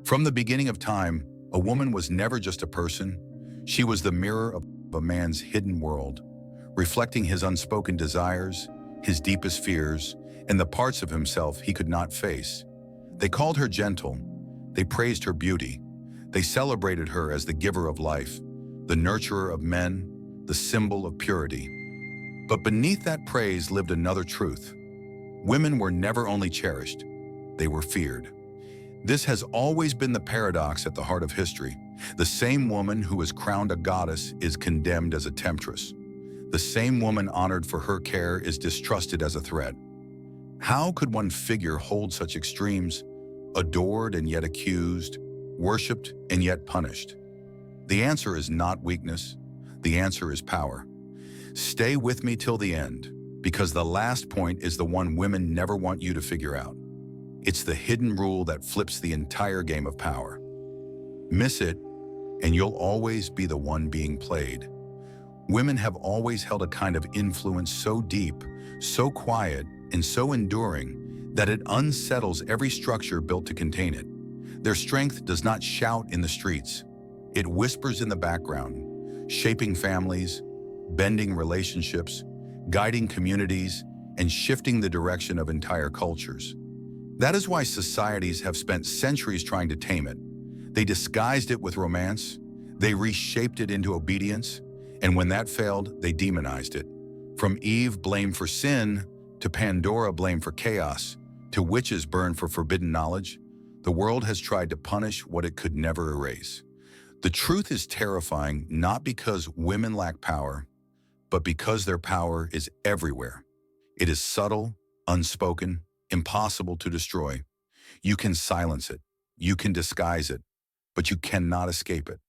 From the beginning of time, a woman was never just a person. She was the mirror of a man's hidden world, reflecting his unspoken desires, his deepest fears, and the parts of himself he could not face. They called her gentle. They praised her beauty. They celebrated her as the giver of life, the nurturer of men, the symbol of purity. But beneath that praise lived another truth. Women were never only cherished, they were feared. This has always been the paradox at the heart of history. The same woman who is crowned a goddess is condemned as a temptress. The same woman honored for her care is distrusted as a threat. How could one figure hold such extremes, adored and yet accused, worshipped and yet punished? The answer is not weakness. The answer is power. Stay with me till the end, because the last point is the one women never want you to figure out. It's the hidden rule that flips the entire game of power. Miss it, and you'll always be the one being played. Women have always held a kind of influence so deep, so quiet, and so enduring that it unsettles every structure built to contain it. Their strength does not shout in the streets. It whispers in the background, shaping families, bending relationships, guiding communities, and shifting the direction of entire cultures. That is why societies have spent centuries trying to tame it. They disguised it with romance, they reshaped it into obedience, and when that failed, they demonized it. From Eve blamed for sin, to Pandora blamed for chaos, to witches burned for forbidden knowledge, the world has tried to punish what it could never erase. The truth is terrifying not because women lack power, but because their power is everywhere. It is subtle, unspoken, impossible to destroy. You can silence it, you can disguise it, but you cannot escape it.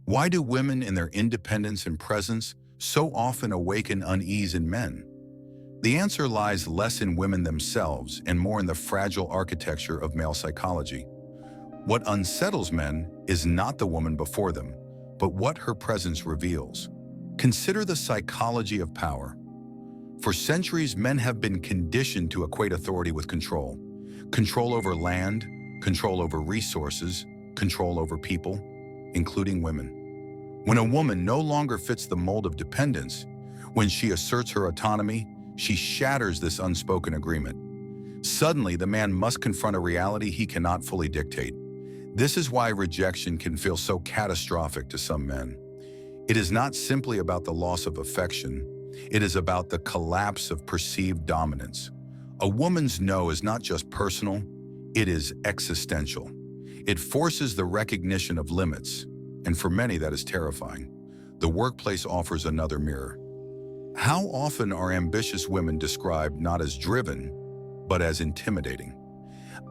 Why do women in their independence and presence so often awaken unease in men? The answer lies less in women themselves and more in the fragile architecture of male psychology. What unsettles men is not the woman before them, but what her presence reveals. Consider the psychology of power. For centuries, men have been conditioned to equate authority with control. Control over land, control over resources, control over people, including women. When a woman no longer fits the mold of dependence, when she asserts her autonomy, she shatters this unspoken agreement. Suddenly, the man must confront a reality he cannot fully dictate. This is why rejection can feel so catastrophic to some men. It is not simply about the loss of affection. It is about the collapse of perceived dominance. A woman's no is not just personal, it is existential. It forces the recognition of limits, and for many that is terrifying. The workplace offers another mirror. How often are ambitious women described not as driven, but as intimidating?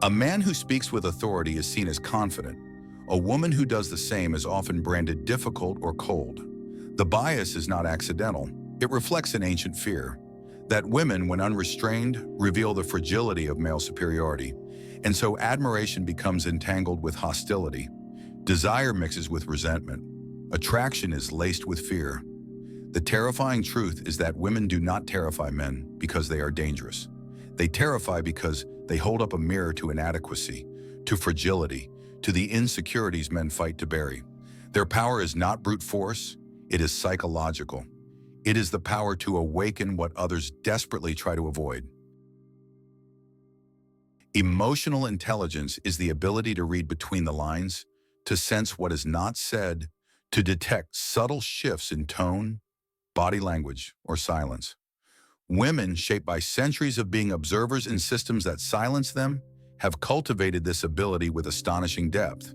A man who speaks with authority is seen as confident. A woman who does the same is often branded difficult or cold. The bias is not accidental. It reflects an ancient fear that women, when unrestrained, reveal the fragility of male superiority. And so admiration becomes entangled with hostility. Desire mixes with resentment. Attraction is laced with fear. The terrifying truth is that women do not terrify men because they are dangerous. They terrify because they hold up a mirror to inadequacy, to fragility, to the insecurities men fight to bury. Their power is not brute force, it is psychological. It is the power to awaken what others desperately try to avoid. Emotional intelligence is the ability to read between the lines, to sense what is not said, to detect subtle shifts in tone, body language, or silence. Women, shaped by centuries of being observers in systems that silence them, have cultivated this ability with astonishing depth.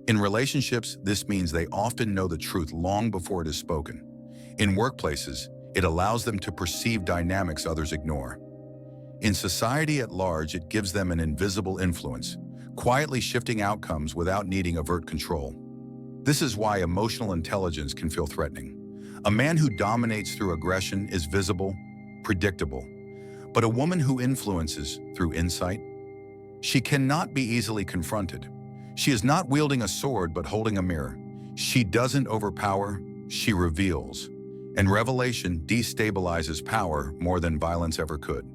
In relationships, this means they often know the truth long before it is spoken. In workplaces, it allows them to perceive dynamics others ignore. In society at large, it gives them an invisible influence, quietly shifting outcomes without needing overt control. This is why emotional intelligence can feel threatening. A man who dominates through aggression is visible, predictable. But a woman who influences through insight, she cannot be easily confronted. She is not wielding a sword but holding a mirror. She doesn't overpower, she reveals. And revelation destabilizes power more than violence ever could.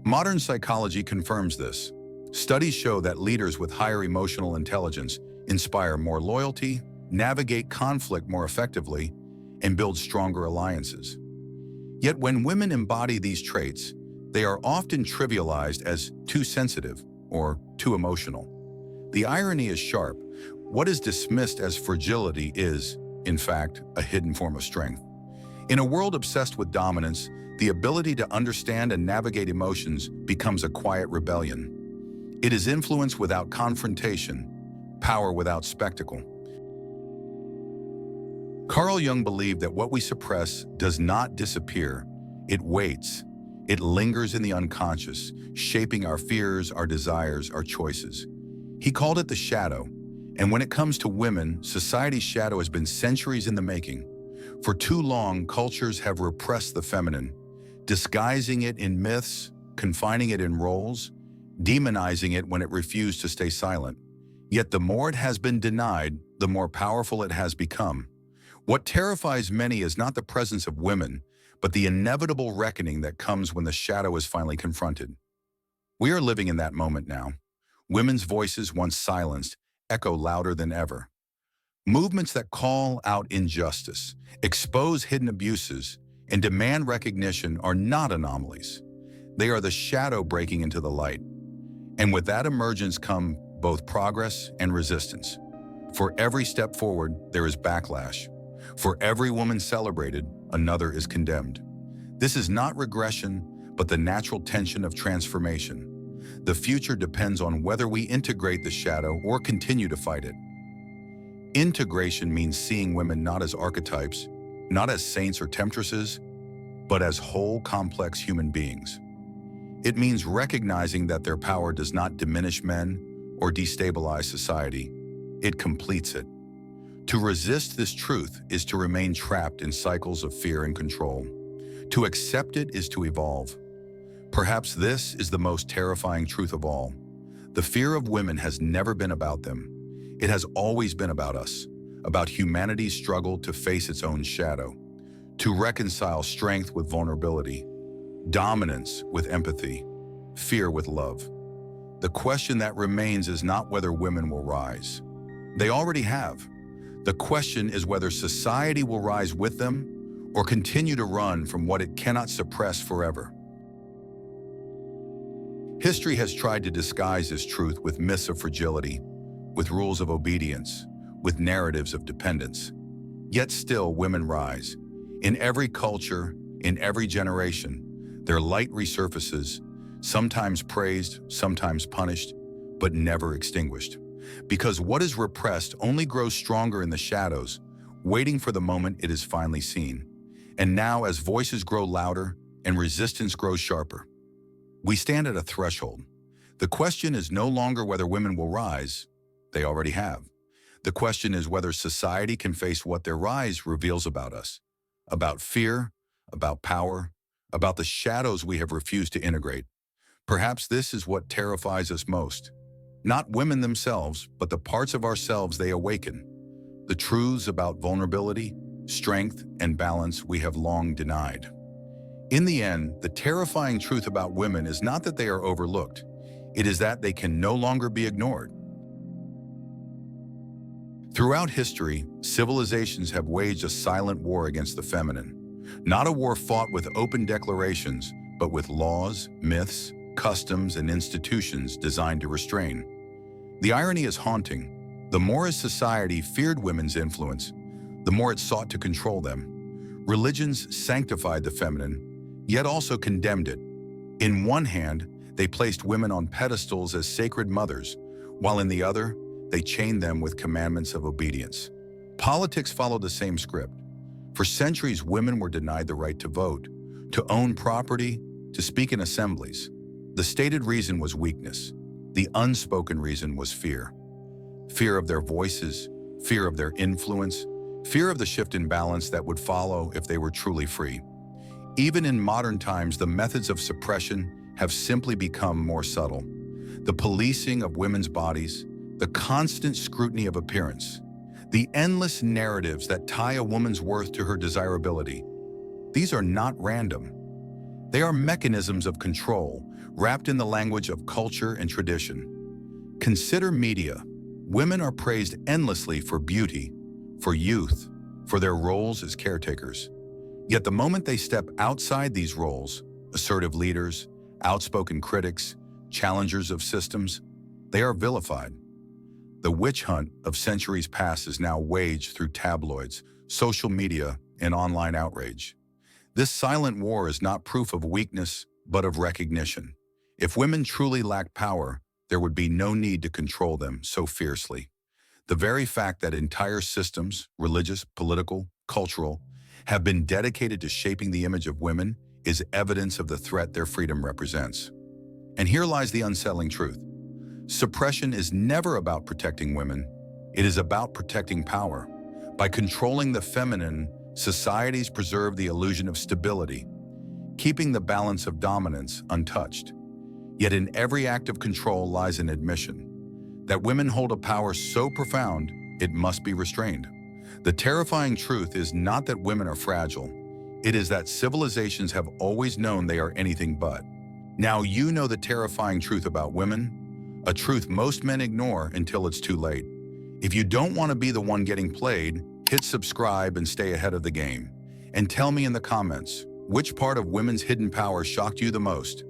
Modern psychology confirms this. Studies show that leaders with higher emotional intelligence inspire more loyalty, navigate conflict more effectively, and build stronger alliances. Yet when women embody these traits, they are often trivialized as too sensitive or too emotional. The irony is sharp. What is dismissed as fragility is, in fact, a hidden form of strength. In a world obsessed with dominance, the ability to understand and navigate emotions becomes a quiet rebellion. It is influence without confrontation, power without spectacle. Carl Jung believed that what we suppress does not disappear, it waits. It lingers in the unconscious, shaping our fears, our desires, our choices. He called it the shadow, and when it comes to women, society's shadow has been centuries in the making. For too long, cultures have repressed the feminine, disguising it in myths, confining it in roles, demonizing it when it refused to stay silent. Yet the more it has been denied, the more powerful it has become. What terrifies many is not the presence of women, but the inevitable reckoning that comes when the shadow is finally confronted. We are living in that moment now. Women's voices, once silenced, echo louder than ever. Movements that call out injustice, expose hidden abuses, and demand recognition are not anomalies. They are the shadow breaking into the light. And with that emergence come both progress and resistance. For every step forward, there is backlash. For every woman celebrated, another is condemned. This is not regression, but the natural tension of transformation. The future depends on whether we integrate the shadow or continue to fight it. Integration means seeing women not as archetypes, not as saints or temptresses, but as whole, complex human beings. It means recognizing that their power does not diminish men or destabilize society. It completes it. To resist this truth is to remain trapped in cycles of fear and control. To accept it is to evolve. Perhaps this is the most terrifying truth of all. The fear of women has never been about them. It has always been about us, about humanity's struggle to face its own shadow, to reconcile strength with vulnerability, dominance with empathy, fear with love. The question that remains is not whether women will rise. They already have. The question is whether society will rise with them or continue to run from what it cannot suppress forever. History has tried to disguise this truth with myths of fragility, with rules of obedience, with narratives of dependence. Yet still, women rise. In every culture, in every generation, their light resurfaces, sometimes praised, sometimes punished, but never extinguished. Because what is repressed only grows stronger in the shadows, waiting for the moment it is finally seen. And now, as voices grow louder and resistance grows sharper, we stand at a threshold. The question is no longer whether women will rise. They already have. The question is whether society can face what their rise reveals about us, about fear, about power, about the shadows we have refused to integrate. Perhaps this is what terrifies us most. Not women themselves, but the parts of ourselves they awaken. The truths about vulnerability, strength, and balance we have long denied. In the end, the terrifying truth about women is not that they are overlooked. It is that they can no longer be ignored. Throughout history, civilizations have waged a silent war against the feminine. Not a war fought with open declarations, but with laws, myths, customs, and institutions designed to restrain. The irony is haunting. The more a society feared women's influence, the more it sought to control them. Religions sanctified the feminine, yet also condemned it. In one hand, they placed women on pedestals as sacred mothers, while in the other, they chained them with commandments of obedience. Politics followed the same script. For centuries, women were denied the right to vote, to own property, to speak in assemblies. The stated reason was weakness. The unspoken reason was fear. Fear of their voices, fear of their influence, fear of the shift in balance that would follow if they were truly free. Even in modern times, the methods of suppression have simply become more subtle. The policing of women's bodies, the constant scrutiny of appearance, the endless narratives that tie a woman's worth to her desirability. These are not random. They are mechanisms of control, wrapped in the language of culture and tradition. Consider media. Women are praised endlessly for beauty, for youth, for their roles as caretakers. Yet the moment they step outside these roles, assertive leaders, outspoken critics, challengers of systems, they are vilified. The witch hunt of centuries past is now waged through tabloids, social media, and online outrage. This silent war is not proof of weakness, but of recognition. If women truly lacked power, there would be no need to control them so fiercely. The very fact that entire systems, religious, political, cultural, have been dedicated to shaping the image of women is evidence of the threat their freedom represents. And here lies the unsettling truth. Suppression is never about protecting women. It is about protecting power. By controlling the feminine, societies preserve the illusion of stability, keeping the balance of dominance untouched. Yet in every act of control lies an admission that women hold a power so profound it must be restrained. The terrifying truth is not that women are fragile. It is that civilizations have always known they are anything but. Now you know the terrifying truth about women, a truth most men ignore until it's too late. If you don't want to be the one getting played, hit subscribe and stay ahead of the game. And tell me in the comments, which part of women's hidden power shocked you the most?